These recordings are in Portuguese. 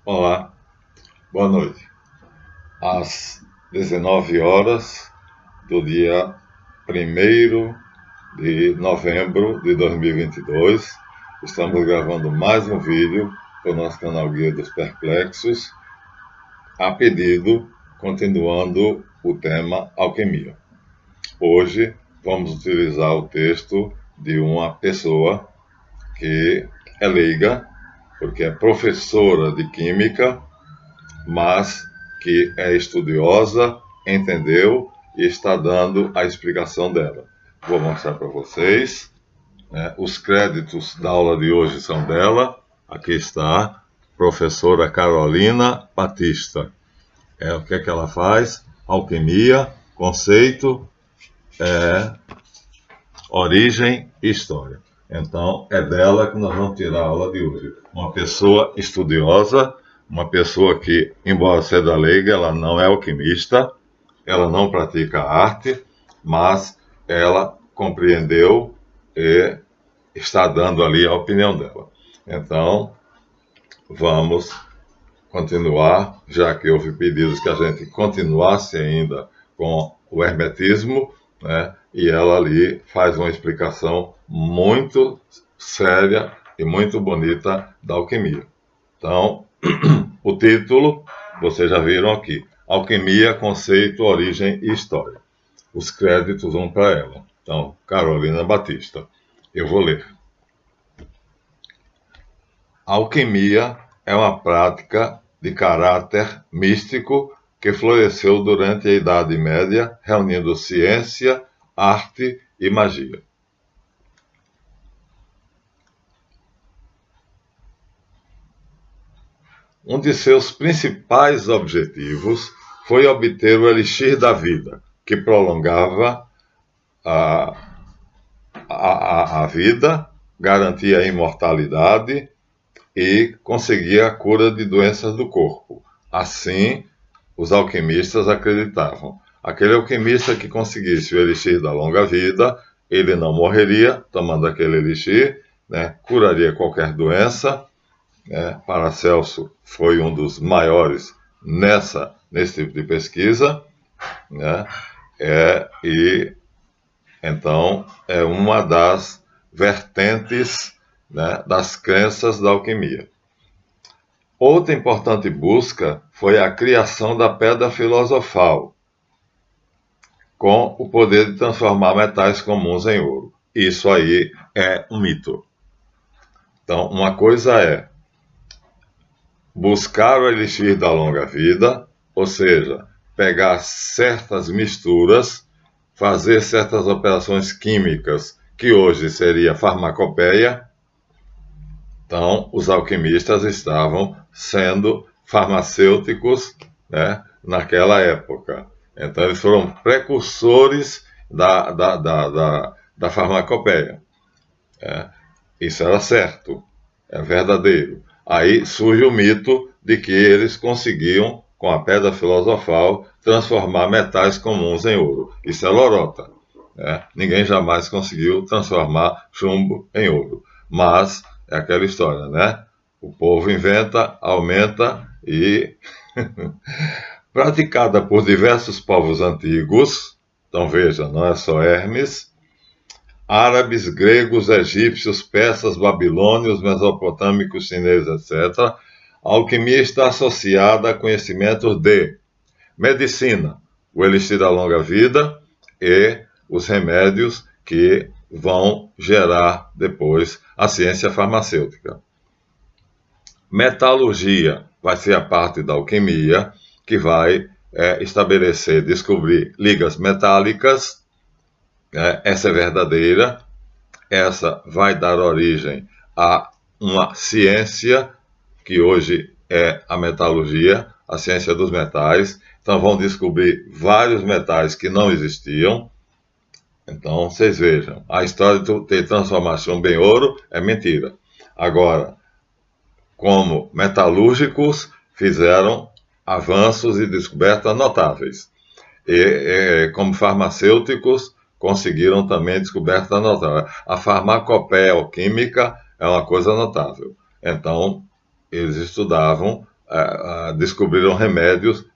Olá, boa noite. Às 19 horas do dia 1º de novembro de 2022, estamos gravando mais um vídeo para o nosso canal Guia dos Perplexos, a pedido, continuando o tema alquimia. Hoje vamos utilizar o texto de uma pessoa que é leiga, porque é professora de química, mas que é estudiosa, entendeu e está dando a explicação dela. Vou mostrar para vocês. Os créditos da aula de hoje são dela. Aqui está, professora Carolina Batista. O que é que ela faz? Alquimia, conceito, origem e história. Então, é dela que nós vamos tirar a aula de hoje. Uma pessoa estudiosa, uma pessoa que, embora seja leiga, ela não é alquimista, ela não pratica arte, mas ela compreendeu e está dando ali a opinião dela. Então, vamos continuar, já que houve pedidos que a gente continuasse ainda com o hermetismo, né? E ela ali faz uma explicação muito séria e muito bonita da alquimia. Então, o título, vocês já viram aqui: Alquimia, Conceito, Origem e História. Os créditos vão para ela. Então, Carolina Batista. Eu vou ler. A alquimia é uma prática de caráter místico que floresceu durante a Idade Média, reunindo ciência, arte e magia. Um de seus principais objetivos foi obter o elixir da vida, que prolongava a vida, garantia a imortalidade e conseguia a cura de doenças do corpo. Assim, os alquimistas acreditavam. Aquele alquimista que conseguisse o elixir da longa vida, ele não morreria tomando aquele elixir, né? Curaria qualquer doença. Paracelso foi um dos maiores nesse tipo de pesquisa, né? E então é uma das vertentes, né, das crenças da alquimia. Outra importante busca foi a criação da pedra filosofal, com o poder de transformar metais comuns em ouro. Isso aí é um mito. Então, uma coisa é buscar o elixir da longa vida, ou seja, pegar certas misturas, fazer certas operações químicas, que hoje seria farmacopeia. Então, os alquimistas estavam sendo farmacêuticos, né, naquela época. Então, eles foram precursores da farmacopeia. Isso era certo, é verdadeiro. Aí surge o mito de que eles conseguiam, com a pedra filosofal, transformar metais comuns em ouro. Isso é lorota. Ninguém jamais conseguiu transformar chumbo em ouro. Mas é aquela história, né? O povo inventa, aumenta e praticada por diversos povos antigos. Então veja, não é só Hermes. Árabes, gregos, egípcios, persas, babilônios, mesopotâmicos, chineses, etc. A alquimia está associada a conhecimentos de medicina, o elixir da longa vida e os remédios que vão gerar depois a ciência farmacêutica. Metalurgia vai ser a parte da alquimia que vai estabelecer, descobrir ligas metálicas. Essa é verdadeira. Essa vai dar origem a uma ciência que hoje é a metalurgia, a ciência dos metais. Então vão descobrir vários metais que não existiam. Então vocês vejam, a história de ter transformação em ouro é mentira. Agora, como metalúrgicos, fizeram avanços e descobertas notáveis. E como farmacêuticos, conseguiram também descobertas notáveis. A farmacopeia alquímica é uma coisa notável. Então, eles estudavam descobriram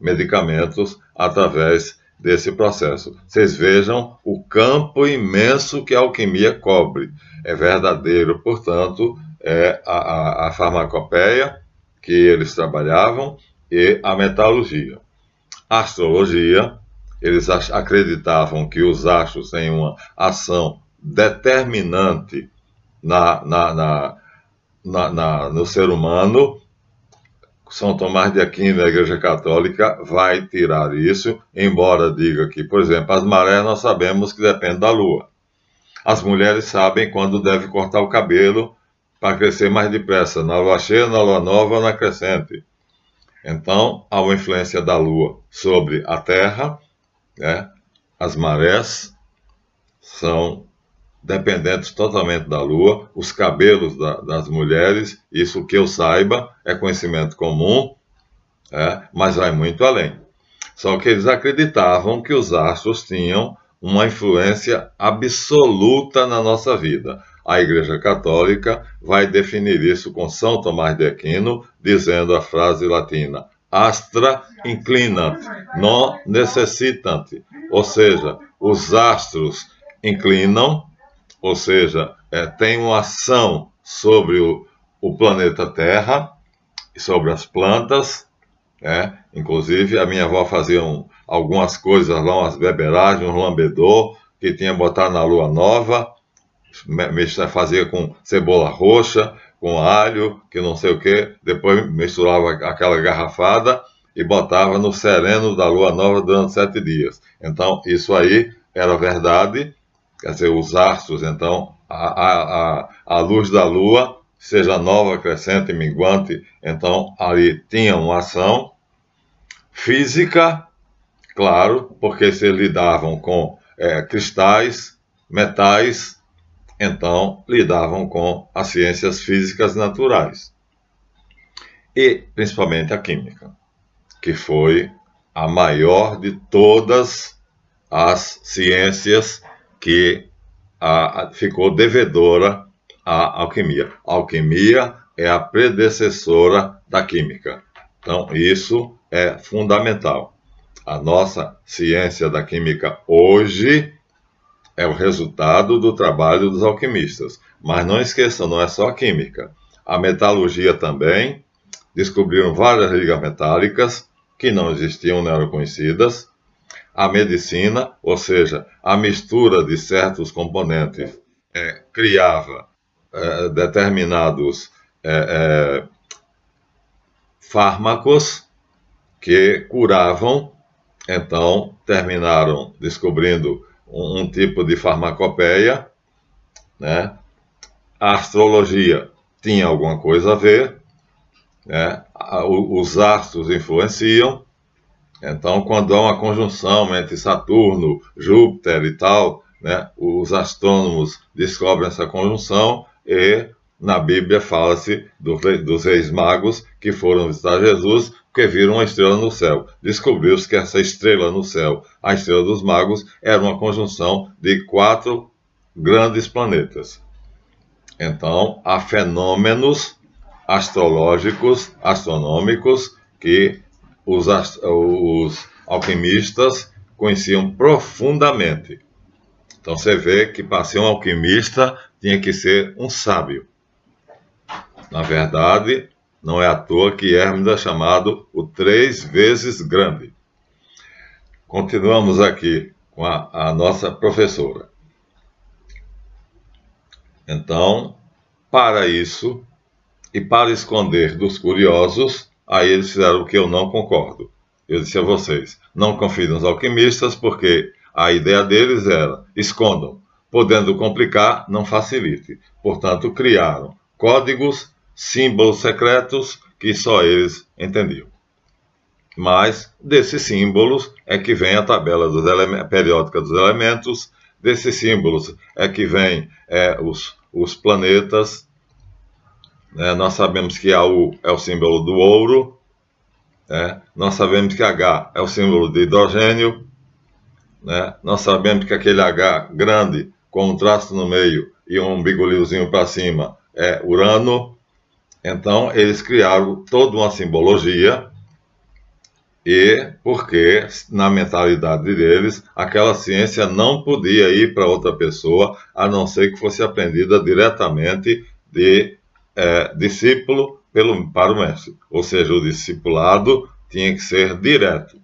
medicamentos através desse processo. Vocês vejam o campo imenso que a alquimia cobre. É verdadeiro, portanto, a farmacopeia que eles trabalhavam e a metalurgia. A astrologia, eles acreditavam que os astros têm uma ação determinante no ser humano. São Tomás de Aquino, da Igreja Católica, vai tirar isso, embora diga que, por exemplo, as marés nós sabemos que dependem da lua. As mulheres sabem quando deve cortar o cabelo para crescer mais depressa, na lua cheia, na lua nova ou na crescente. Então, há uma influência da lua sobre a terra, né? As marés são dependentes totalmente da lua, os cabelos das mulheres, isso que eu saiba, é conhecimento comum, mas vai muito além. Só que eles acreditavam que os astros tinham uma influência absoluta na nossa vida. A Igreja Católica vai definir isso com São Tomás de Aquino, dizendo a frase latina: astra inclinant, non necessitant. Ou seja, os astros inclinam, ou seja, tem uma ação sobre o planeta Terra e sobre as plantas. Inclusive, a minha avó fazia algumas coisas lá, umas beberagens, um lambedor, que tinha botado na lua nova, fazia com cebola roxa, com alho, que não sei o que, depois misturava aquela garrafada e botava no sereno da lua nova durante 7 dias. Então, isso aí era verdade, quer dizer, os astros, então, a luz da lua, seja nova, crescente, minguante, então ali tinha uma ação física, claro, porque se lidavam com cristais, metais, então lidavam com as ciências físicas naturais. E principalmente a química, que foi a maior de todas as ciências que ficou devedora à alquimia. A alquimia é a predecessora da química. Então, isso é fundamental. A nossa ciência da química hoje é o resultado do trabalho dos alquimistas. Mas não esqueçam, não é só a química. A metalurgia também. Descobriram várias ligas metálicas que não existiam, não eram conhecidas. A medicina, ou seja, a mistura de certos componentes, criava determinados fármacos que curavam. Então, terminaram descobrindo um tipo de farmacopeia, né? A astrologia tinha alguma coisa a ver, né? Os astros influenciam. Então, quando há uma conjunção entre Saturno, Júpiter e tal, né, os astrônomos descobrem essa conjunção e na Bíblia fala-se dos reis magos que foram visitar Jesus porque viram uma estrela no céu. Descobriu-se que essa estrela no céu, a estrela dos magos, era uma conjunção de 4 grandes planetas. Então, há fenômenos astrológicos, astronômicos, que os alquimistas conheciam profundamente. Então você vê que para ser um alquimista tinha que ser um sábio. Na verdade, não é à toa que Hermes é chamado o 3 vezes grande. Continuamos aqui com a nossa professora. Então, para isso, e para esconder dos curiosos, aí eles fizeram o que eu não concordo. Eu disse a vocês, não confiem nos alquimistas, porque a ideia deles era, escondam, podendo complicar, não facilite. Portanto, criaram códigos, símbolos secretos que só eles entendiam. Mas desses símbolos é que vem a tabela periódica dos elementos, desses símbolos é que vem os planetas. Nós sabemos que a U é o símbolo do ouro, nós sabemos que H é o símbolo de hidrogênio, nós sabemos que aquele H grande, com um traço no meio e um bigoliozinho para cima, é Urano, Então, eles criaram toda uma simbologia, e porque, na mentalidade deles, aquela ciência não podia ir para outra pessoa, a não ser que fosse aprendida diretamente de discípulo para o mestre. Ou seja, o discipulado tinha que ser direto.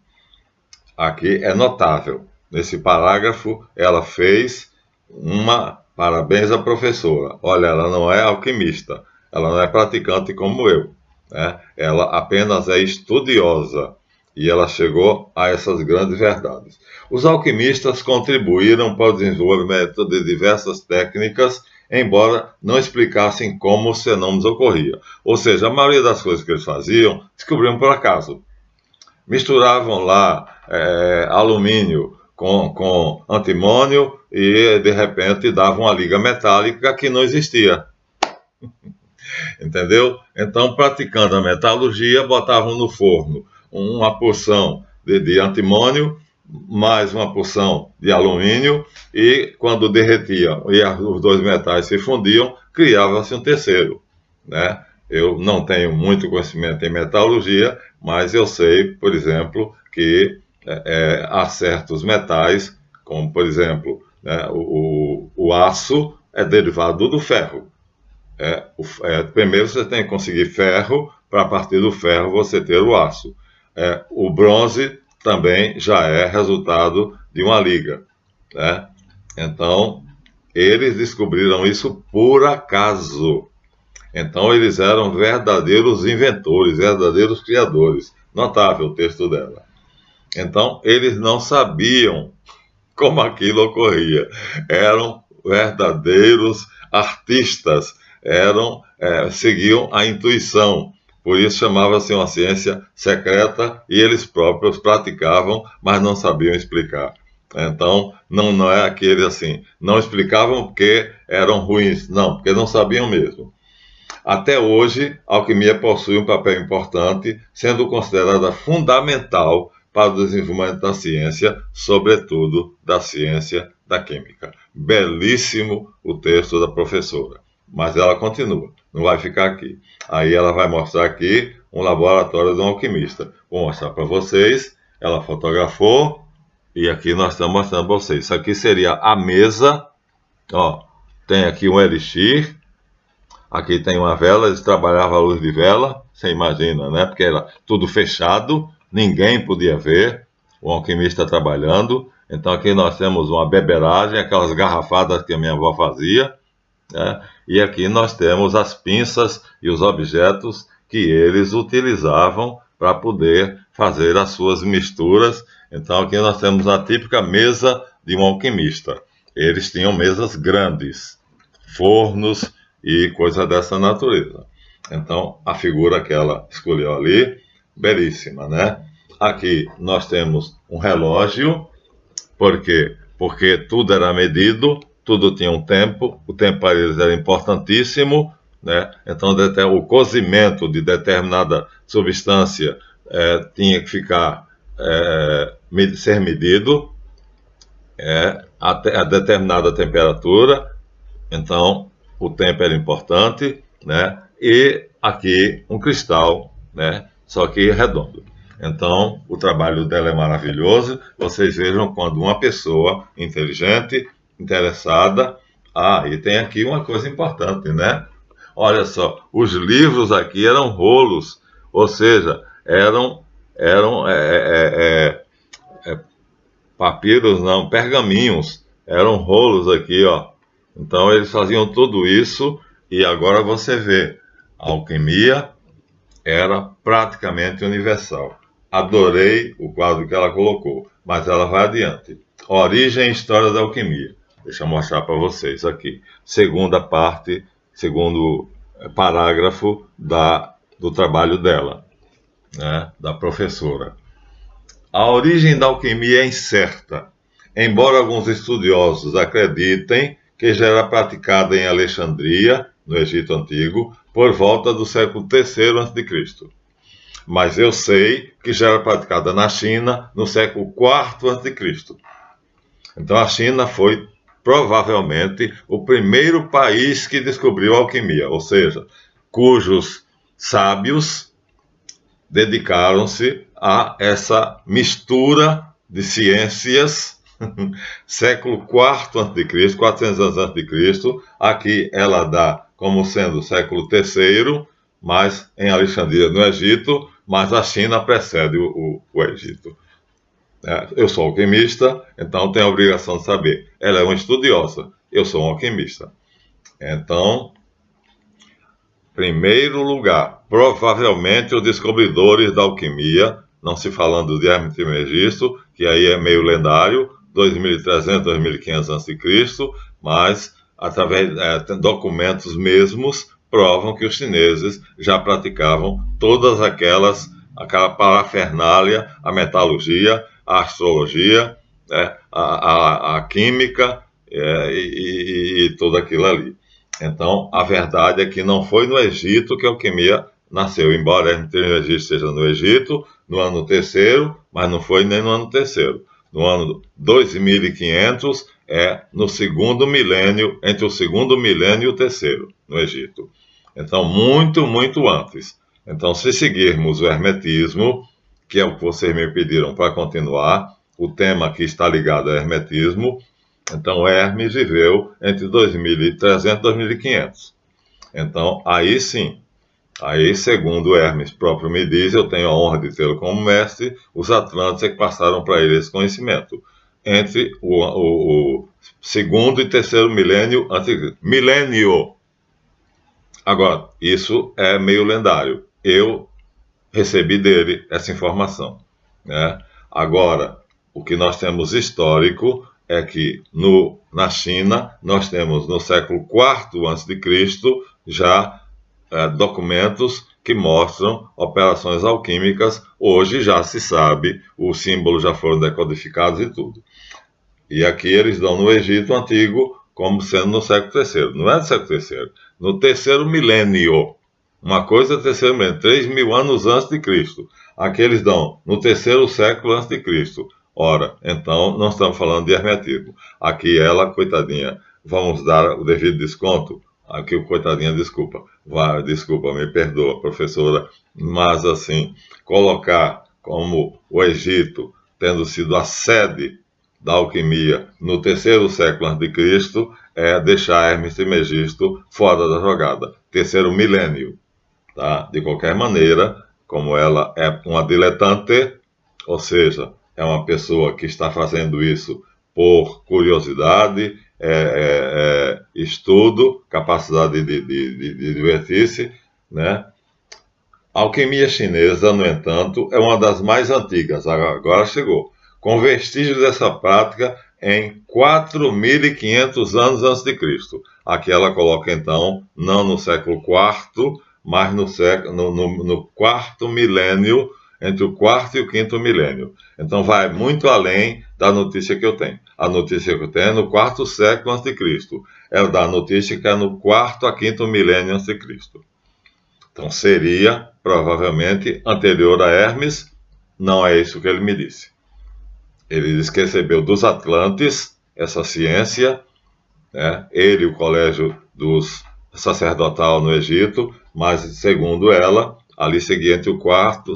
Aqui é notável. Nesse parágrafo, ela fez uma parabéns à professora. Olha, ela não é alquimista, ela não é praticante como eu, né? Ela apenas é estudiosa e ela chegou a essas grandes verdades. Os alquimistas contribuíram para o desenvolvimento de diversas técnicas, embora não explicassem como os fenômenos ocorriam. Ou seja, a maioria das coisas que eles faziam, descobriam por acaso. Misturavam lá alumínio com antimônio e, de repente, davam uma liga metálica que não existia. Entendeu? Então, praticando a metalurgia, botavam no forno uma porção de antimônio, mais uma porção de alumínio, e quando derretiam e os dois metais se fundiam, criava-se um terceiro, né? Eu não tenho muito conhecimento em metalurgia, mas eu sei, por exemplo, que há certos metais, como, por exemplo, né, o aço é derivado do ferro. Primeiro você tem que conseguir ferro, para a partir do ferro você ter o aço. O bronze também já é resultado de uma liga, né? Então, eles descobriram isso por acaso. Então, eles eram verdadeiros inventores, verdadeiros criadores. Notável o texto dela. Então, eles não sabiam como aquilo ocorria. Eram verdadeiros artistas, seguiam a intuição. Por isso chamava-se uma ciência secreta e eles próprios praticavam, mas não sabiam explicar. Então, não é aquele assim, não explicavam porque eram ruins, não, porque não sabiam mesmo. Até hoje, a alquimia possui um papel importante, sendo considerada fundamental para o desenvolvimento da ciência, sobretudo da ciência da química. Belíssimo o texto da professora, mas ela continua, não vai ficar aqui. Aí ela vai mostrar aqui um laboratório de um alquimista. Vou mostrar para vocês, ela fotografou, e aqui nós estamos mostrando para vocês. Isso aqui seria a mesa, ó, tem aqui um elixir, aqui tem uma vela, eles trabalhavam a luz de vela, você imagina, né? Porque era tudo fechado, ninguém podia ver o alquimista trabalhando. Então aqui nós temos uma beberagem, aquelas garrafadas que a minha avó fazia, né? E aqui nós temos as pinças e os objetos que eles utilizavam para poder fazer as suas misturas. Então aqui nós temos a típica mesa de um alquimista. Eles tinham mesas grandes, fornos e coisa dessa natureza. Então, a figura que ela escolheu ali, belíssima, né? Aqui nós temos um relógio, por quê? Porque tudo era medido, tudo tinha um tempo, o tempo para eles era importantíssimo, né? Então, o cozimento de determinada substância tinha que ser medido a determinada temperatura. Então, o tempo era importante, né? E aqui um cristal, né? Só que redondo. Então, o trabalho dela é maravilhoso. Vocês vejam quando uma pessoa inteligente, interessada... e tem aqui uma coisa importante, né? Olha só, os livros aqui eram rolos, ou seja, eram papiros, não, pergaminhos, eram rolos aqui, ó. Então eles faziam tudo isso e agora você vê, a alquimia era praticamente universal. Adorei o quadro que ela colocou, mas ela vai adiante. Origem e história da alquimia. Deixa eu mostrar para vocês aqui. Segunda parte, segundo parágrafo do trabalho dela, né, da professora. A origem da alquimia é incerta, embora alguns estudiosos acreditem que já era praticada em Alexandria, no Egito Antigo, por volta do século III a.C. Mas eu sei que já era praticada na China no século IV a.C. Então a China foi provavelmente o primeiro país que descobriu a alquimia, ou seja, cujos sábios dedicaram-se a essa mistura de ciências. Século IV a.C., 400 anos antes de Cristo, aqui ela dá como sendo o século III, mas em Alexandria, no Egito, mas a China precede o Egito. Eu sou alquimista, então tenho a obrigação de saber. Ela é uma estudiosa, eu sou um alquimista. Então, primeiro lugar, provavelmente os descobridores da alquimia, não se falando de Hermes Trismegisto, que aí é meio lendário, 2300, 2500 a.C., mas através de documentos mesmos provam que os chineses já praticavam todas aquela parafernália, a metalurgia, a astrologia, a química e tudo aquilo ali. Então, a verdade é que não foi no Egito que a alquimia nasceu, embora Hermes Trismegisto esteja no Egito, no ano terceiro, mas não foi nem no ano terceiro. No ano 2500, no segundo milênio, entre o segundo milênio e o terceiro, no Egito. Então, muito, muito antes. Então, se seguirmos o hermetismo, que é o que vocês me pediram para continuar, o tema que está ligado ao hermetismo, então Hermes viveu entre 2300 e 2500. Então, aí sim, aí segundo Hermes próprio me diz, eu tenho a honra de tê-lo como mestre, os Atlantes é que passaram para ele esse conhecimento. Entre o segundo e terceiro milênio antes de Cristo. Milênio! Agora, isso é meio lendário. Eu recebi dele essa informação, né? Agora, o que nós temos histórico é que na China nós temos no século IV a.C. já documentos que mostram operações alquímicas. Hoje já se sabe, os símbolos já foram decodificados e tudo. E aqui eles dão no Egito Antigo como sendo no século III. Não é no século III, no terceiro milênio. Uma coisa é terceiro milênio, 3.000 anos antes de Cristo. Aqui eles dão no terceiro século antes de Cristo. Ora, então não estamos falando de hermetismo. Aqui ela, coitadinha, vamos dar o devido desconto. Aqui o coitadinha, desculpa, me perdoa, professora, mas assim, colocar como o Egito tendo sido a sede da alquimia no terceiro século antes de Cristo é deixar Hermes Trismegisto fora da jogada. Terceiro milênio. Tá? De qualquer maneira, como ela é uma diletante, ou seja, é uma pessoa que está fazendo isso por curiosidade, estudo, capacidade de divertir-se, né? A alquimia chinesa, no entanto, é uma das mais antigas, agora chegou, com vestígios dessa prática em 4.500 anos antes de Cristo. Aqui ela coloca, então, não no século IV, mas no quarto milênio, entre o quarto e o quinto milênio. Então vai muito além da notícia que eu tenho. A notícia que eu tenho é no quarto século antes de Cristo. É da notícia que é no quarto a quinto milênio antes de Cristo. Então seria, provavelmente, anterior a Hermes. Não é isso que ele me disse. Ele disse que recebeu dos Atlantes essa ciência, né? Ele, o colégio dos sacerdotal no Egito, mas segundo ela, ali seria entre o quarto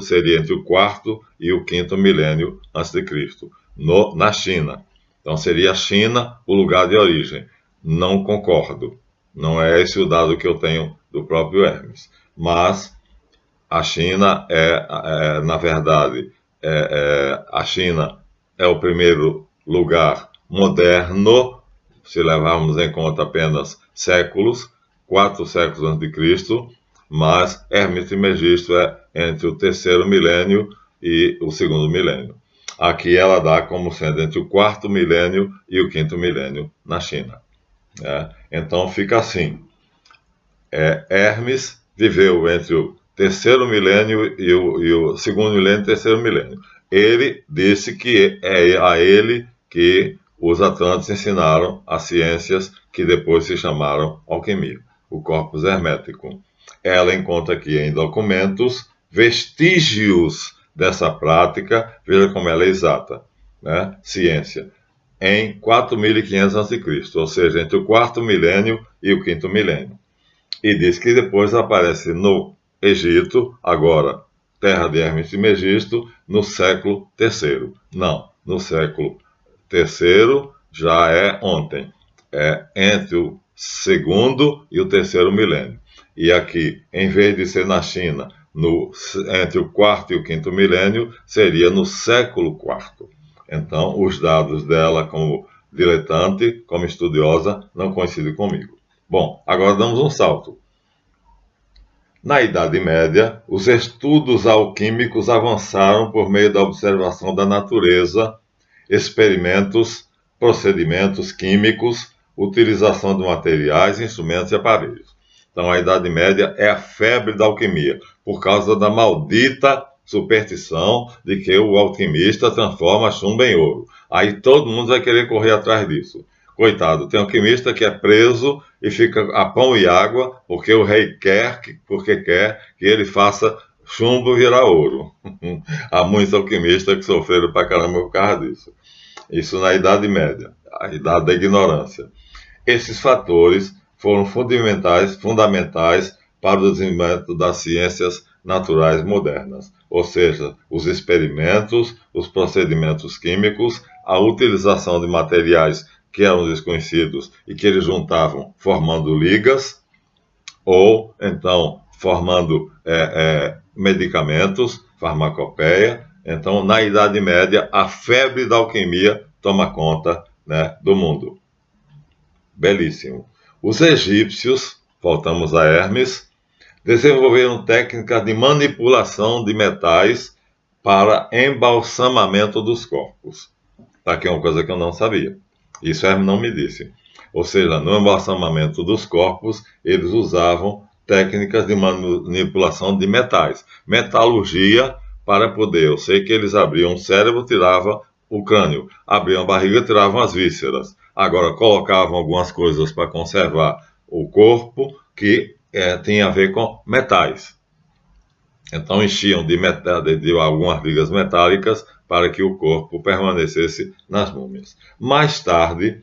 e o quinto milênio antes de Cristo, na China. Então seria a China o lugar de origem. Não concordo. Não é esse o dado que eu tenho do próprio Hermes. Mas a China na verdade, a China é o primeiro lugar moderno, se levarmos em conta apenas séculos, 4 séculos antes de Cristo, mas Hermes Trismegisto é entre o terceiro milênio e o segundo milênio. Aqui ela dá como sendo entre o quarto milênio e o quinto milênio na China. Então fica assim. Hermes viveu entre o terceiro milênio e o segundo milênio e o terceiro milênio. Ele disse que é a ele que os Atlantes ensinaram as ciências que depois se chamaram alquimia, o corpus hermético. Ela encontra aqui em documentos vestígios dessa prática, veja como ela é exata, né? Ciência, em 4.500 a.C., ou seja, entre o quarto milênio e o quinto milênio. E diz que depois aparece no Egito, agora terra de Hermes Trismegisto, no século III. Não, no século III já é ontem. É entre o segundo e o terceiro milênio. E aqui, em vez de ser na China, entre o quarto e o quinto milênio, seria no século IV. Então, os dados dela como diletante, como estudiosa, não coincidem comigo. Bom, agora damos um salto. Na Idade Média, os estudos alquímicos avançaram por meio da observação da natureza, experimentos, procedimentos químicos, utilização de materiais, instrumentos e aparelhos. Então, a Idade Média é a febre da alquimia, por causa da maldita superstição de que o alquimista transforma chumbo em ouro. Aí todo mundo vai querer correr atrás disso. Coitado, tem alquimista que é preso e fica a pão e água porque o rei quer, porque quer que ele faça chumbo virar ouro. Há muitos alquimistas que sofreram pra caramba por causa disso. Isso na Idade Média, a Idade da Ignorância. Esses fatores foram fundamentais para o desenvolvimento das ciências naturais modernas, ou seja, os experimentos, os procedimentos químicos, a utilização de materiais que eram desconhecidos e que eles juntavam formando ligas, ou então formando medicamentos, farmacopeia. Então, na Idade Média, a febre da alquimia toma conta, né, do mundo. Belíssimo. Os egípcios, voltamos a Hermes, desenvolveram técnicas de manipulação de metais para embalsamamento dos corpos. Aqui é uma coisa que eu não sabia. Isso Hermes não me disse. Ou seja, no embalsamamento dos corpos, eles usavam técnicas de manipulação de metais. Metalurgia para poder. Eu sei que eles abriam o cérebro, tiravam o crânio. Abriam a barriga, tiravam as vísceras. Agora, colocavam algumas coisas para conservar o corpo que tinha a ver com metais. Então, enchiam de algumas ligas metálicas para que o corpo permanecesse nas múmias. Mais tarde,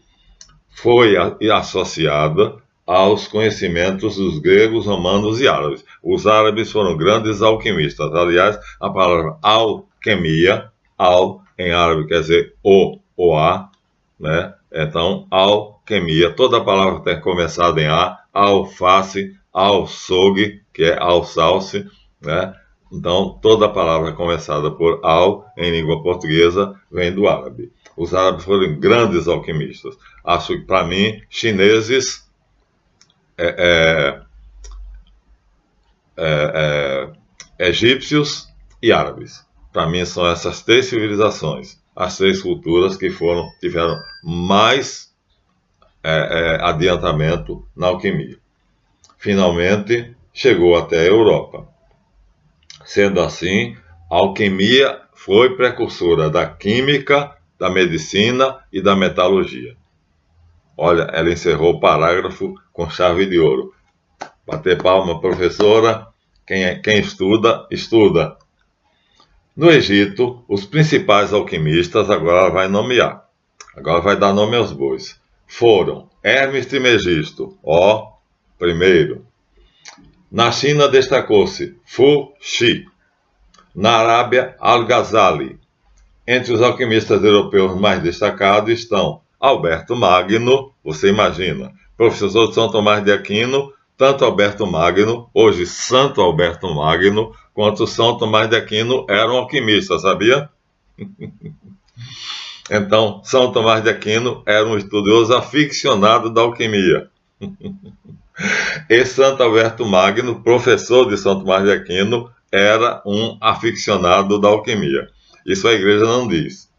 foi associada aos conhecimentos dos gregos, romanos e árabes. Os árabes foram grandes alquimistas. Aliás, a palavra alquimia, al em árabe quer dizer o ou a, né? Então, alquimia, toda a palavra tem começado em a, alface, alçogue, que é alsalce, né? Então, toda a palavra começada por al, em língua portuguesa, vem do árabe. Os árabes foram grandes alquimistas. Acho que, para mim, chineses, egípcios e árabes. Para mim, são essas três civilizações, as três culturas que tiveram mais adiantamento na alquimia. Finalmente, chegou até a Europa. Sendo assim, a alquimia foi precursora da química, da medicina e da metalurgia. Olha, ela encerrou o parágrafo com chave de ouro. Bater palma, professora. Quem estuda, estuda. No Egito, os principais alquimistas, agora ela vai nomear. Agora vai dar nome aos bois. Foram Hermes Trismegisto, primeiro. Na China destacou-se Fu Xi. Na Arábia, Al-Ghazali. Entre os alquimistas europeus mais destacados estão Alberto Magno, você imagina, professor de São Tomás de Aquino, tanto Alberto Magno, hoje Santo Alberto Magno, quanto São Tomás de Aquino eram alquimistas, sabia? Então, São Tomás de Aquino era um estudioso aficionado da alquimia. E Santo Alberto Magno, professor de São Tomás de Aquino, era um aficionado da alquimia. Isso a igreja não diz.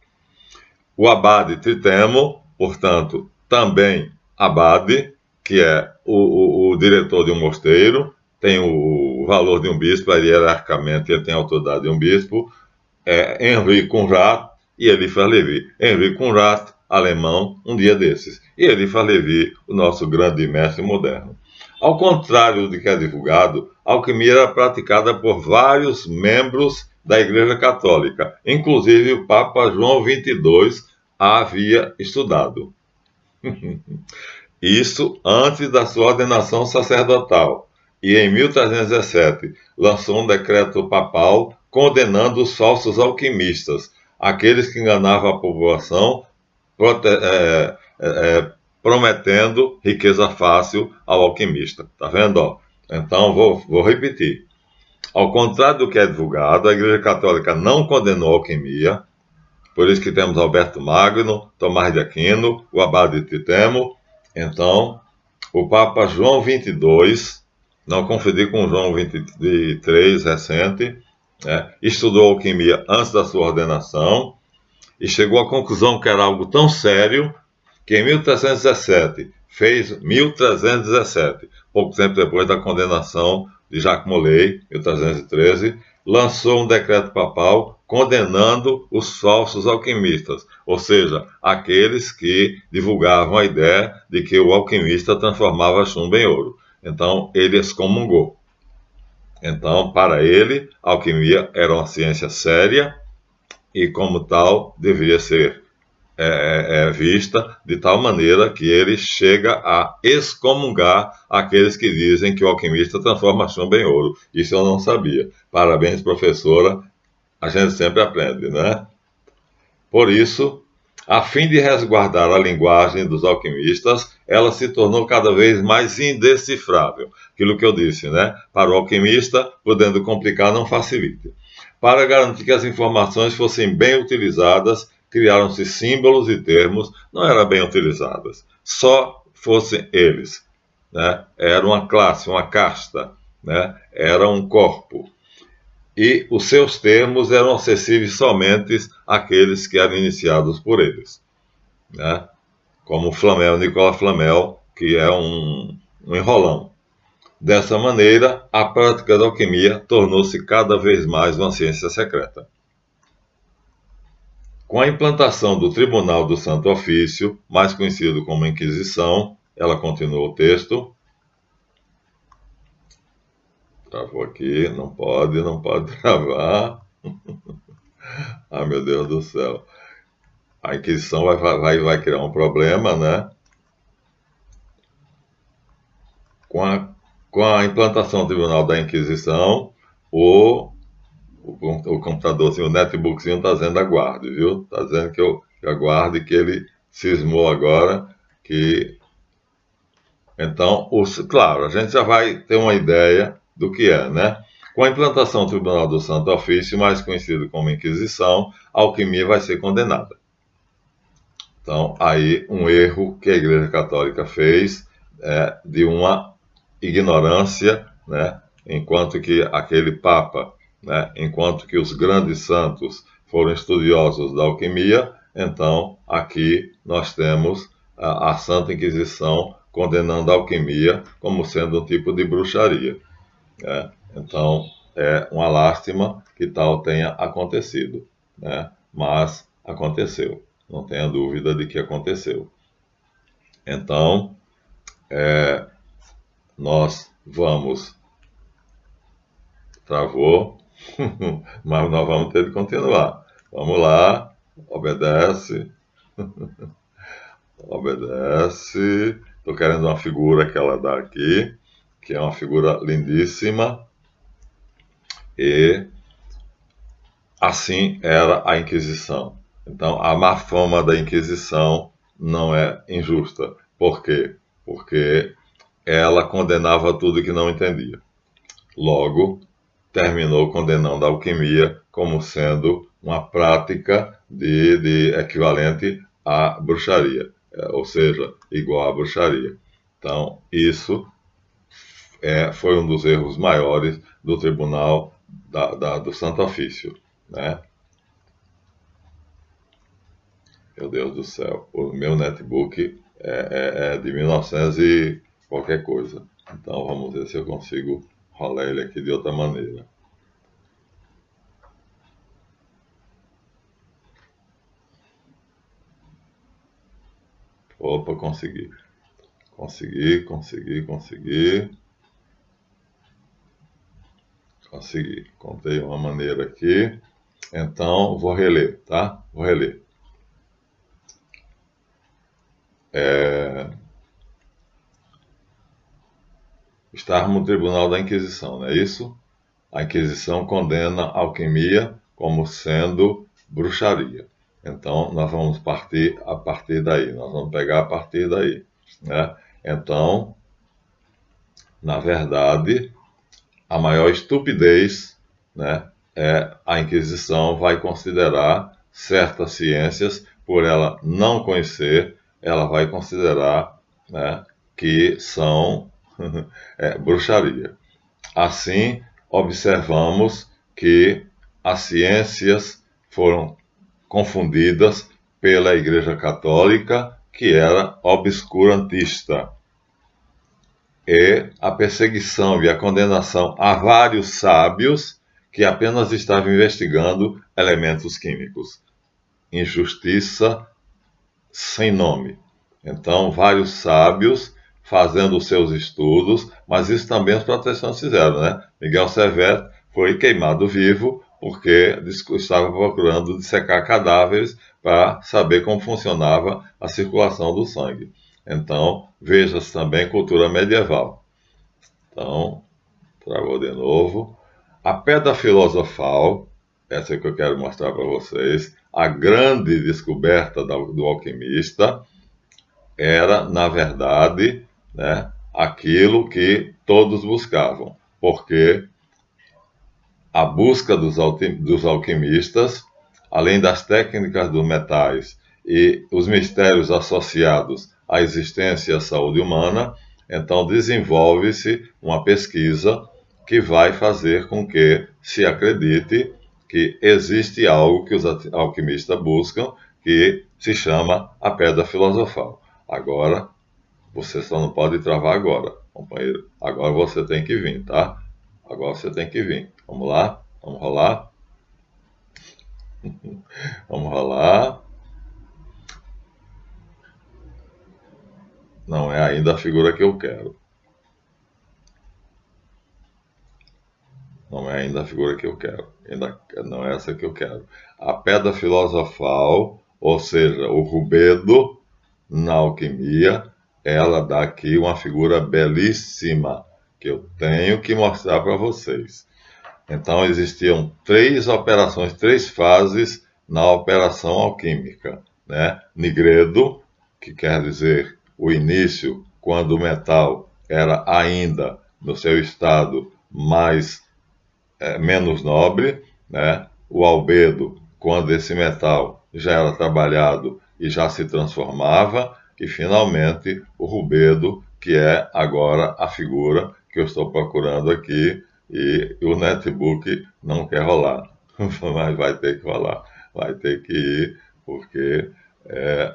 O abade Tritemo, portanto, também abade, que é o diretor de um mosteiro, tem o valor de um bispo, hierarquicamente ele tem a autoridade de um bispo, Henri Conrad e Eliphas Levi. Henri Conrad, alemão, um dia desses. E Eliphas Levi, o nosso grande mestre moderno. Ao contrário do que é divulgado, a alquimia era praticada por vários membros da Igreja Católica. Inclusive o Papa João XXII a havia estudado. Isso antes da sua ordenação sacerdotal. E em 1317, lançou um decreto papal condenando os falsos alquimistas, aqueles que enganavam a população, prometendo riqueza fácil ao alquimista. Tá vendo? Ó? Então, vou repetir. Ao contrário do que é divulgado, a Igreja Católica não condenou a alquimia, por isso que temos Alberto Magno, Tomás de Aquino, o Abade Titemo. Então, o Papa João XXII, não confundir com João XXIII, recente, estudou alquimia antes da sua ordenação e chegou à conclusão que era algo tão sério que em 1317, pouco tempo depois da condenação de Jacques Molay, 1313, lançou um decreto papal condenando os falsos alquimistas, ou seja, aqueles que divulgavam a ideia de que o alquimista transformava chumbo em ouro. Então, ele excomungou. Então, para ele, a alquimia era uma ciência séria e, como tal, deveria ser vista de tal maneira que ele chega a excomungar aqueles que dizem que o alquimista transforma chumbo em ouro. Isso eu não sabia. Parabéns, professora. A gente sempre aprende, né? Por isso, a fim de resguardar a linguagem dos alquimistas, ela se tornou cada vez mais indecifrável. Aquilo que eu disse, né? Para o alquimista, podendo complicar, não facilite. Para garantir que as informações fossem bem utilizadas, criaram-se símbolos e termos, não eram bem utilizadas, só fossem eles. Né? Era uma classe, uma casta, né? Era um corpo. E os seus termos eram acessíveis somente àqueles que eram iniciados por eles. Né? Como Flamel, Nicolas Flamel, que é um enrolão. Dessa maneira, a prática da alquimia tornou-se cada vez mais uma ciência secreta. Com a implantação do Tribunal do Santo Ofício, mais conhecido como Inquisição, ela continua o texto. Travou aqui, não pode travar. Ah, meu Deus do céu. A Inquisição vai criar um problema, né? Com a implantação do Tribunal da Inquisição, o computadorzinho, o netbookzinho está dizendo aguarde, viu? Está dizendo que eu aguarde, que ele cismou agora, que... Então, claro, a gente já vai ter uma ideia do que é, né? Com a implantação do Tribunal do Santo Ofício, mais conhecido como Inquisição, a alquimia vai ser condenada. Então, aí um erro que a Igreja Católica fez de uma ignorância, né? Enquanto que aquele Papa, né? Enquanto que os grandes santos foram estudiosos da alquimia, então aqui nós temos a Santa Inquisição condenando a alquimia como sendo um tipo de bruxaria. Né? Então, é uma lástima que tal tenha acontecido, né? Mas aconteceu, não tenha dúvida de que aconteceu. Então, nós vamos... Travou, mas nós vamos ter de continuar. Vamos lá, obedece, obedece. Estou querendo uma figura que ela dá aqui, que é uma figura lindíssima. E assim era a Inquisição. Então, a má fama da Inquisição não é injusta. Por quê? Porque ela condenava tudo que não entendia. Logo, terminou condenando a alquimia como sendo uma prática de equivalente à bruxaria, ou seja, igual à bruxaria. Então, isso foi um dos erros maiores do Tribunal do Santo Ofício. Né? Meu Deus do céu, o meu netbook é de 1900 e qualquer coisa. Então vamos ver se eu consigo rolar ele aqui de outra maneira. Opa, consegui. Consegui. Contei uma maneira aqui. Então, vou reler, tá? Vou reler. Estávamos no Tribunal da Inquisição, não é isso? A Inquisição condena a alquimia como sendo bruxaria. Então, nós vamos partir a partir daí, nós vamos pegar a partir daí, né? Então, na verdade, a maior estupidez, né, a Inquisição vai considerar certas ciências, por ela não conhecer, ela vai considerar, né, que são bruxaria. Assim, observamos que as ciências foram confundidas pela Igreja Católica, que era obscurantista. E a perseguição e a condenação a vários sábios que apenas estavam investigando elementos químicos. Injustiça sem nome. Então, vários sábios fazendo os seus estudos, mas isso também os protestantes fizeram, né? Miguel Servet foi queimado vivo porque estava procurando dissecar cadáveres para saber como funcionava a circulação do sangue. Então, veja-se também cultura medieval. Então, travou de novo. A pedra filosofal, essa é que eu quero mostrar para vocês, a grande descoberta do alquimista era, na verdade, né, aquilo que todos buscavam, porque a busca dos alquimistas, além das técnicas dos metais e os mistérios associados à existência e à saúde humana, então desenvolve-se uma pesquisa que vai fazer com que se acredite que existe algo que os alquimistas buscam, que se chama a pedra filosofal. Agora, você só não pode travar agora, companheiro. Agora você tem que vir, tá? Agora você tem que vir. Vamos lá? Vamos rolar? Vamos rolar. Não é ainda a figura que eu quero. Não é ainda a figura que eu quero. Ainda não é essa que eu quero. A pedra filosofal, ou seja, o rubedo na alquimia, ela dá aqui uma figura belíssima que eu tenho que mostrar para vocês. Então existiam três operações, três fases na operação alquímica, né? Nigredo, que quer dizer o início, quando o metal era ainda no seu estado menos nobre, né? O albedo, quando esse metal já era trabalhado e já se transformava, e finalmente o rubedo, que é agora a figura que eu estou procurando aqui, e o netbook não quer rolar, mas vai ter que rolar, vai ter que ir, porque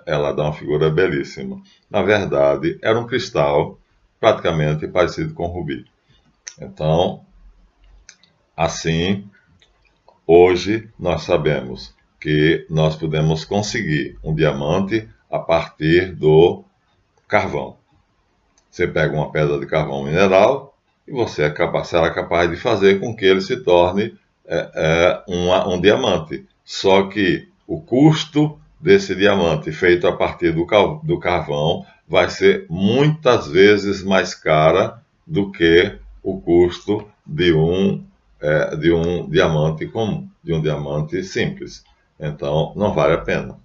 ela dá uma figura belíssima. Na verdade, era um cristal praticamente parecido com rubi. Então, assim, hoje nós sabemos que nós podemos conseguir um diamante a partir do carvão. Você pega uma pedra de carvão mineral e você será capaz de fazer com que ele se torne um diamante. Só que o custo desse diamante feito a partir do carvão vai ser muitas vezes mais cara do que o custo de um diamante comum, de um diamante simples. Então, não vale a pena.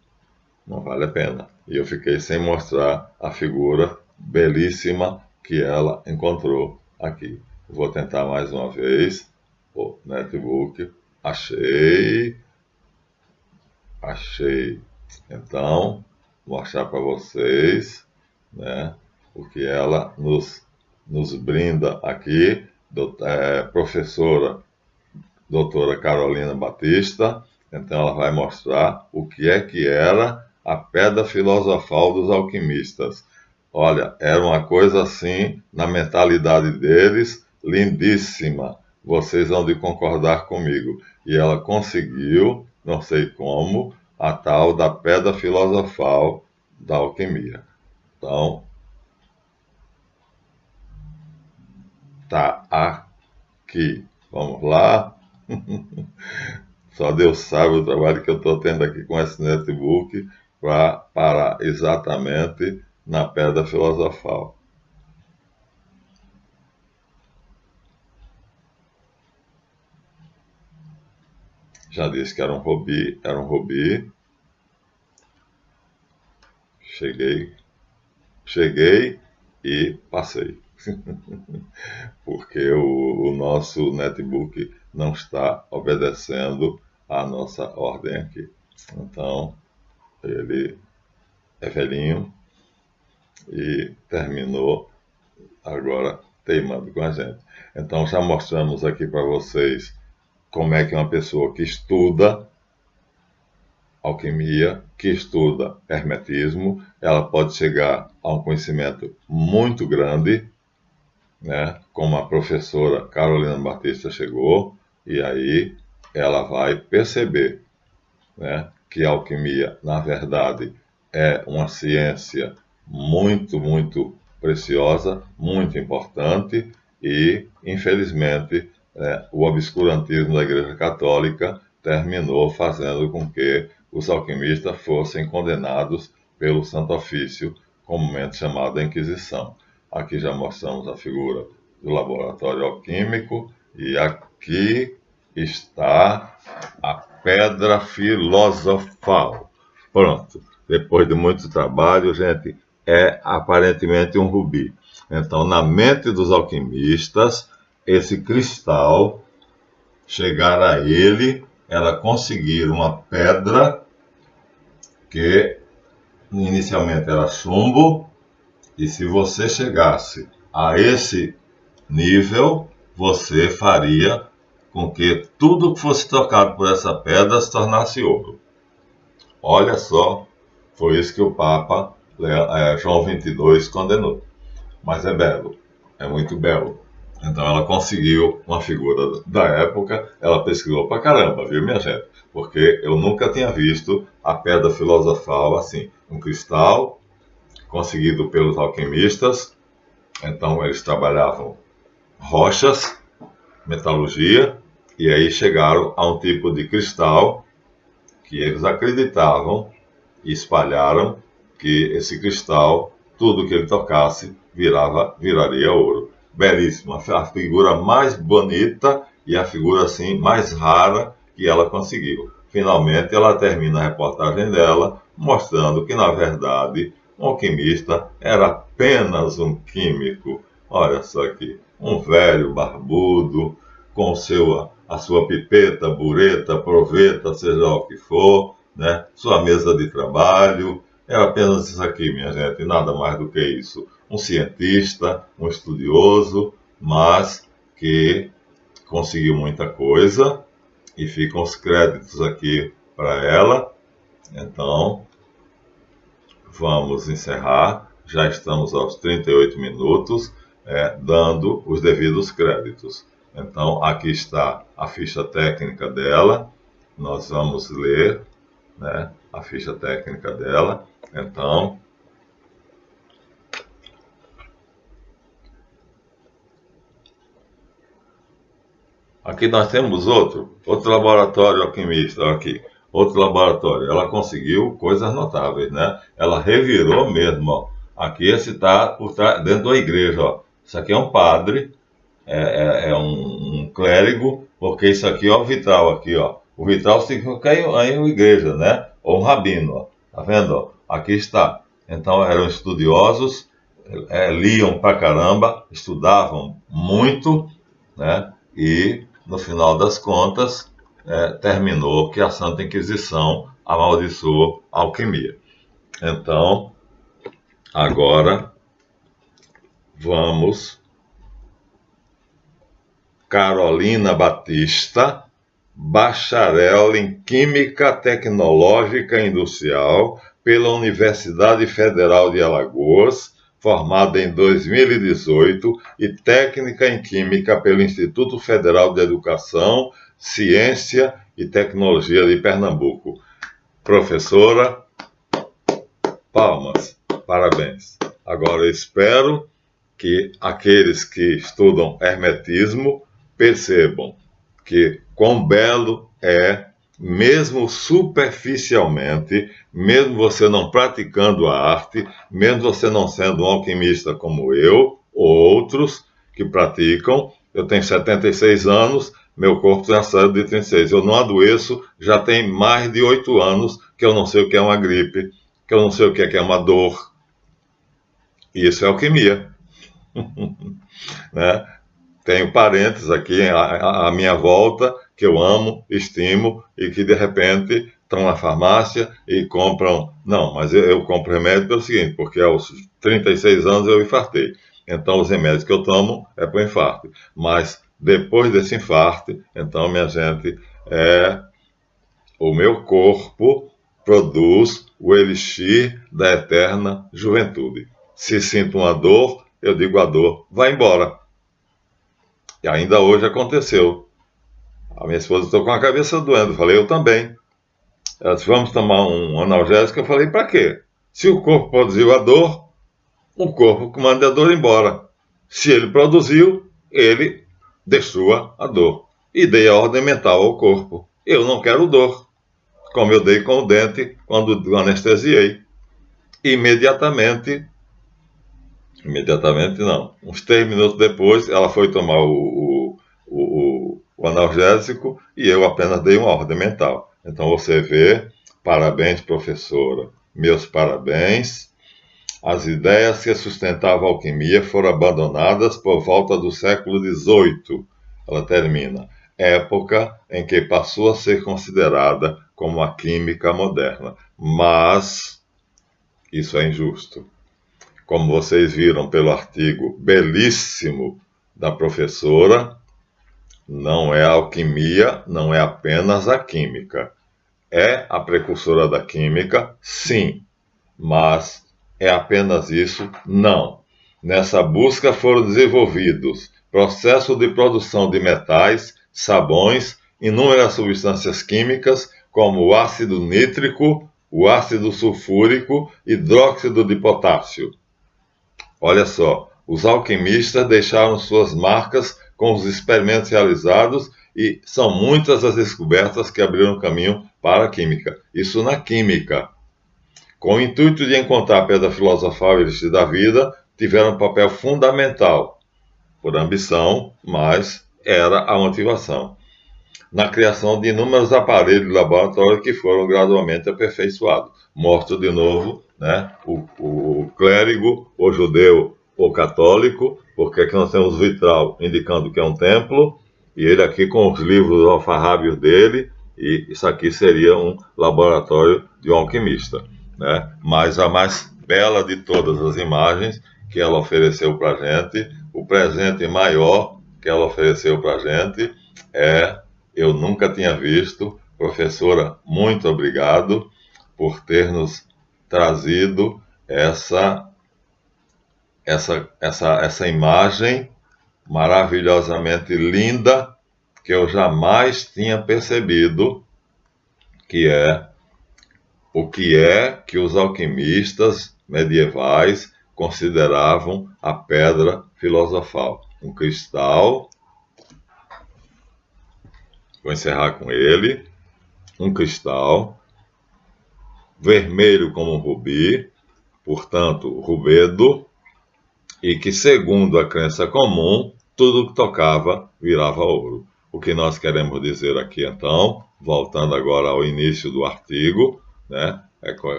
Não vale a pena. E eu fiquei sem mostrar a figura belíssima que ela encontrou aqui. Vou tentar mais uma vez. O netbook. Achei. Achei. Então, vou mostrar para vocês, né, o que ela nos brinda aqui. Professora doutora Carolina Batista. Então ela vai mostrar o que era a pedra filosofal dos alquimistas. Olha, era uma coisa assim, na mentalidade deles, lindíssima. Vocês vão de concordar comigo. E ela conseguiu, não sei como, a tal da pedra filosofal da alquimia. Então, tá aqui. Vamos lá? Só Deus sabe o trabalho que eu estou tendo aqui com esse netbook para parar exatamente na pedra filosofal. Já disse que era um rubi, Cheguei e passei. Porque o nosso netbook não está obedecendo a nossa ordem aqui. Então, ele é velhinho e terminou agora teimando com a gente. Então, já mostramos aqui para vocês como é que uma pessoa que estuda alquimia, que estuda hermetismo, ela pode chegar a um conhecimento muito grande, né? Como a professora Carolina Batista chegou, e aí ela vai perceber, né, que a alquimia, na verdade, é uma ciência muito, muito preciosa, muito importante, e, infelizmente, o obscurantismo da Igreja Católica terminou fazendo com que os alquimistas fossem condenados pelo Santo Ofício, comumente chamado Inquisição. Aqui já mostramos a figura do laboratório alquímico, e aqui está a pedra filosofal. Pronto, depois de muito trabalho, gente, é aparentemente um rubi. Então, na mente dos alquimistas, esse cristal, chegar a ele, ela conseguir uma pedra que inicialmente era chumbo, e se você chegasse a esse nível, você faria com que tudo que fosse tocado por essa pedra se tornasse ouro. Olha só, foi isso que o Papa João 22 condenou. Mas é belo, é muito belo. Então ela conseguiu uma figura da época, ela pesquisou pra caramba, viu, minha gente? Porque eu nunca tinha visto a pedra filosofal assim, um cristal conseguido pelos alquimistas. Então eles trabalhavam rochas, metalurgia, e aí chegaram a um tipo de cristal que eles acreditavam e espalharam que esse cristal, tudo que ele tocasse, viraria ouro. Belíssimo, a figura mais bonita e a figura assim mais rara que ela conseguiu. Finalmente ela termina a reportagem dela mostrando que, na verdade, um alquimista era apenas um químico. Olha só aqui, um velho barbudo com a sua pipeta, bureta, proveta, seja o que for, né? Sua mesa de trabalho. Era apenas isso aqui, minha gente, nada mais do que isso. Um cientista, um estudioso, mas que conseguiu muita coisa, e ficam os créditos aqui para ela. Então, vamos encerrar. Já estamos aos 38 minutos, dando os devidos créditos. Então, aqui está a ficha técnica dela. Nós vamos ler, né, a ficha técnica dela. Então, aqui nós temos outro laboratório alquimista, aqui, outro laboratório. Ela conseguiu coisas notáveis, né? Ela revirou mesmo, ó. Aqui esse está dentro da igreja, ó. Isso aqui é um padre, é um clérigo, porque isso aqui, ó, o vitral aqui, ó. O vitral significa em uma igreja, né? Ou um rabino, ó. Tá vendo, ó? Aqui está. Então eram estudiosos, liam pra caramba, estudavam muito, né? E no final das contas, terminou que a Santa Inquisição amaldiçoou a alquimia. Então, agora vamos. Carolina Batista, bacharel em Química Tecnológica e Industrial pela Universidade Federal de Alagoas, formada em 2018, e técnica em Química pelo Instituto Federal de Educação, Ciência e Tecnologia de Pernambuco. Professora, palmas, parabéns. Agora eu espero que aqueles que estudam hermetismo percebam que quão belo é, mesmo superficialmente, mesmo você não praticando a arte, mesmo você não sendo um alquimista como eu, ou outros que praticam. Eu tenho 76 anos, meu corpo tem a célula de 36. Eu não adoeço, já tem mais de 8 anos que eu não sei o que é uma gripe, que eu não sei o que é uma dor. E isso é alquimia. Né? Tenho parentes aqui à minha volta que eu amo, estimo e que de repente estão na farmácia e compram. Não, mas eu compro remédio pelo seguinte, porque aos 36 anos eu infartei. Então os remédios que eu tomo é para o infarto. Mas depois desse infarto, então, minha gente, o meu corpo produz o elixir da eterna juventude. Se sinto uma dor, eu digo a dor, vai embora. E ainda hoje aconteceu. A minha esposa estou com a cabeça doendo. Eu falei, eu também. Ela disse, vamos tomar um analgésico. Eu falei, para quê? Se o corpo produziu a dor, o corpo que manda a dor embora. Se ele produziu, ele destrua a dor. E dei a ordem mental ao corpo. Eu não quero dor. Como eu dei com o dente quando anestesiei. Imediatamente não. Uns 3 minutos depois, ela foi tomar o analgésico e eu apenas dei uma ordem mental. Então você vê, parabéns, professora, meus parabéns. As ideias que sustentavam a alquimia foram abandonadas por volta do século XVIII. Ela termina. Época em que passou a ser considerada como a química moderna. Mas isso é injusto. Como vocês viram pelo artigo belíssimo da professora, não é a alquimia, não é apenas a química. É a precursora da química, sim, mas é apenas isso? Não. Nessa busca foram desenvolvidos processos de produção de metais, sabões, inúmeras substâncias químicas, como o ácido nítrico, o ácido sulfúrico, hidróxido de potássio. Olha só, os alquimistas deixaram suas marcas com os experimentos realizados e são muitas as descobertas que abriram caminho para a química. Isso na química. Com o intuito de encontrar a pedra filosofal e elixir da vida, tiveram um papel fundamental, por ambição, mas era a motivação, na criação de inúmeros aparelhos de laboratório que foram gradualmente aperfeiçoados. Mostra de novo, né, o clérigo, o judeu, o católico, porque aqui nós temos o vitral indicando que é um templo, e ele aqui com os livros alfarrábios dele, e isso aqui seria um laboratório de um alquimista. Né? Mas a mais bela de todas as imagens que ela ofereceu para a gente, o presente maior que ela ofereceu para a gente eu nunca tinha visto. Professora, muito obrigado por ter nos trazido essa imagem maravilhosamente linda que eu jamais tinha percebido, que é o que os alquimistas medievais consideravam a pedra filosofal. Um cristal, vou encerrar com ele, um cristal vermelho como um rubi, portanto, rubedo, e que, segundo a crença comum, tudo que tocava virava ouro. O que nós queremos dizer aqui, então, voltando agora ao início do artigo, né,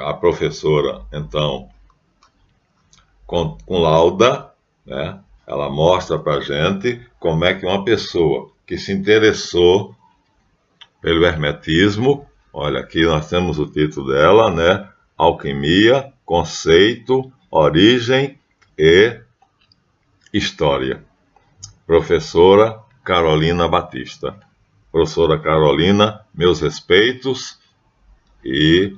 a professora, então, com lauda, né, ela mostra para a gente como é que uma pessoa que se interessou pelo hermetismo, olha, aqui nós temos o título dela, né, Alquimia, Conceito, Origem e História. Professora Carolina Batista. Professora Carolina, meus respeitos e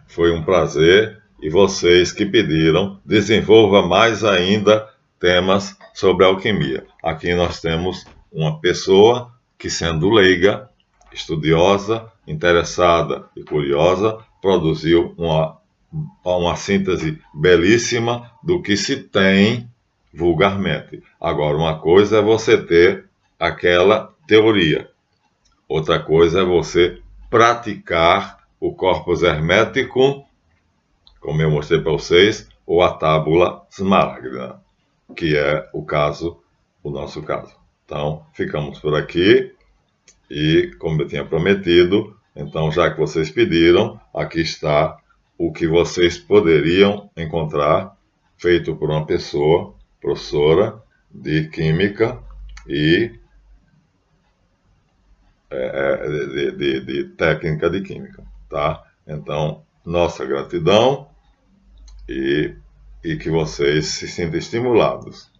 foi um prazer. E vocês que pediram, desenvolva mais ainda temas sobre alquimia. Aqui nós temos uma pessoa que, sendo leiga, estudiosa, interessada e curiosa, produziu uma síntese belíssima do que se tem vulgarmente. Agora, uma coisa é você ter aquela teoria, outra coisa é você praticar o corpus hermeticum, como eu mostrei para vocês, ou a tábula smaragda, que é o nosso caso. Então, ficamos por aqui e, como eu tinha prometido, então, já que vocês pediram, aqui está o que vocês poderiam encontrar feito por uma pessoa, professora de Química e de técnica de Química, tá? Então, nossa gratidão e que vocês se sintam estimulados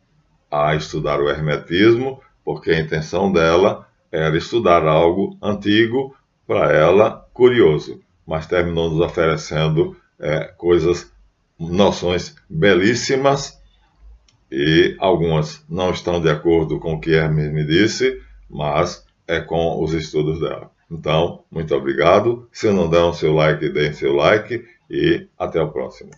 a estudar o hermetismo, porque a intenção dela era estudar algo antigo, para ela curioso, mas terminou nos oferecendo coisas, noções belíssimas, e algumas não estão de acordo com o que Hermes me disse, mas é com os estudos dela. Então, muito obrigado. Se não deram seu like, deem seu like e até o próximo.